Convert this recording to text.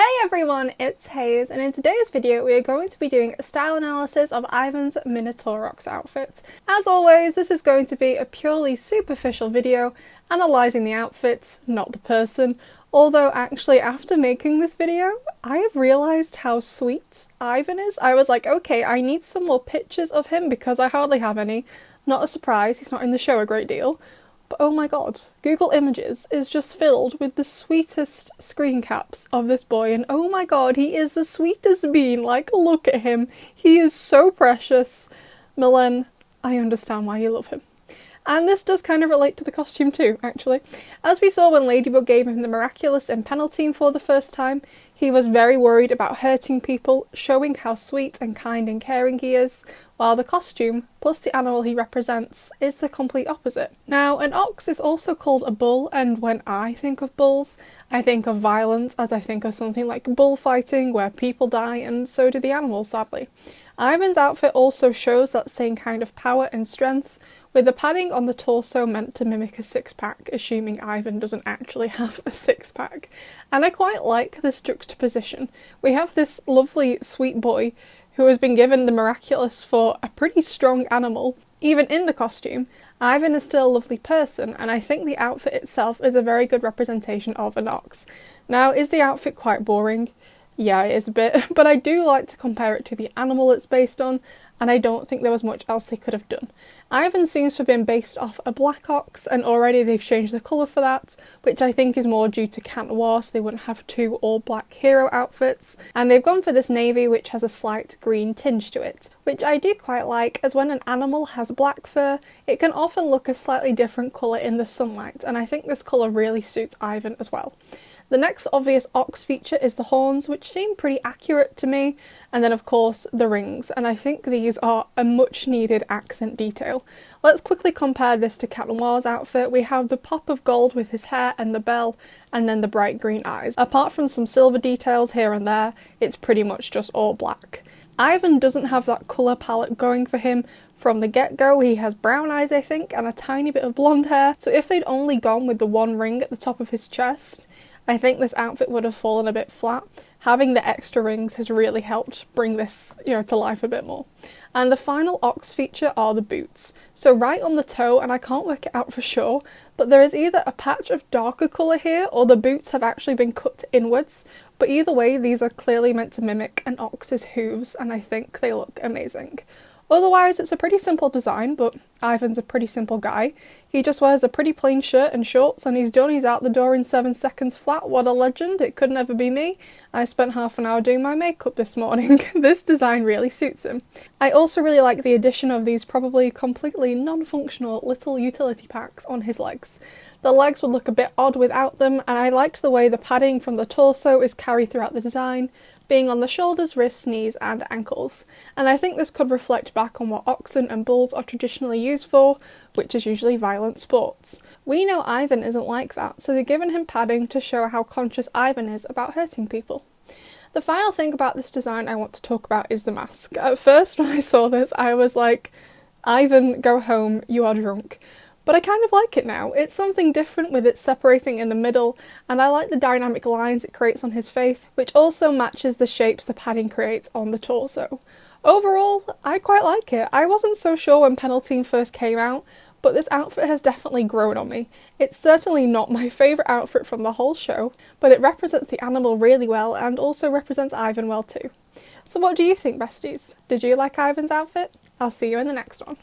Hey everyone, it's Hayes, and in today's video we are going to be doing a style analysis of Ivan's Minotaurox outfit. As always, this is going to be a purely superficial video, analysing the outfit, not the person, although actually after making this video, I have realised how sweet Ivan is. I was like, okay, I need some more pictures of him because I hardly have any. Not a surprise, he's not in the show a great deal. But oh my god, Google Images is just filled with the sweetest screen caps of this boy, and oh my god, he is the sweetest bean. Like, look at him. He is so precious. Milen, I understand why you love him. And this does kind of relate to the costume too, actually. As we saw when Ladybug gave him the Miraculous and Penalty for the first time, he was very worried about hurting people, showing how sweet and kind and caring he is, while the costume, plus the animal he represents, is the complete opposite. Now, an ox is also called a bull, and when I think of bulls, I think of violence, as I think of something like bullfighting, where people die, and so do the animals, sadly. Ivan's outfit also shows that same kind of power and strength, with the padding on the torso meant to mimic a six-pack, assuming Ivan doesn't actually have a six-pack. And I quite like this juxtaposition. We have this lovely, sweet boy who has been given the Miraculous for a pretty strong animal. Even in the costume, Ivan is still a lovely person, and I think the outfit itself is a very good representation of an ox. Now, is the outfit quite boring? Yeah, it is a bit, but I do like to compare it to the animal it's based on, and I don't think there was much else they could have done. Ivan seems to have been based off a black ox, and already they've changed the colour for that, which I think is more due to Cat Noir, so they wouldn't have two all-black hero outfits. And they've gone for this navy, which has a slight green tinge to it, which I do quite like, as when an animal has black fur, it can often look a slightly different colour in the sunlight, and I think this colour really suits Ivan as well. The next obvious ox feature is the horns, which seem pretty accurate to me, and then of course the rings, and I think these are a much needed accent detail. Let's quickly compare this to Cat Noir's outfit. We have the pop of gold with his hair and the bell, and then the bright green eyes. Apart from some silver details here and there, it's pretty much just all black. Ivan doesn't have that colour palette going for him from the get-go. He has brown eyes, I think, and a tiny bit of blonde hair, so if they'd only gone with the one ring at the top of his chest, I think this outfit would have fallen a bit flat. Having the extra rings has really helped bring this, to life a bit more. And the final ox feature are the boots. So right on the toe, and I can't work it out for sure, but there is either a patch of darker colour here, or the boots have actually been cut inwards. But either way, these are clearly meant to mimic an ox's hooves, and I think they look amazing. Otherwise, it's a pretty simple design, but Ivan's a pretty simple guy. He just wears a pretty plain shirt and shorts, and he's done. He's out the door in 7 seconds flat. What a legend. It could never be me. I spent half an hour doing my makeup this morning. This design really suits him. I also really like the addition of these probably completely non-functional little utility packs on his legs. The legs would look a bit odd without them, and I liked the way the padding from the torso is carried throughout the design, being on the shoulders, wrists, knees and ankles. And I think this could reflect back on what oxen and bulls are traditionally used for, which is usually violent sports. We know Ivan isn't like that, so they've given him padding to show how conscious Ivan is about hurting people. The final thing about this design I want to talk about is the mask. At first when I saw this I was like, Ivan, go home, you are drunk. But I kind of like it now. It's something different with it separating in the middle, and I like the dynamic lines it creates on his face, which also matches the shapes the padding creates on the torso. Overall, I quite like it. I wasn't so sure when Penalty first came out, but this outfit has definitely grown on me. It's certainly not my favourite outfit from the whole show, but it represents the animal really well and also represents Ivan well too. So what do you think, besties? Did you like Ivan's outfit? I'll see you in the next one.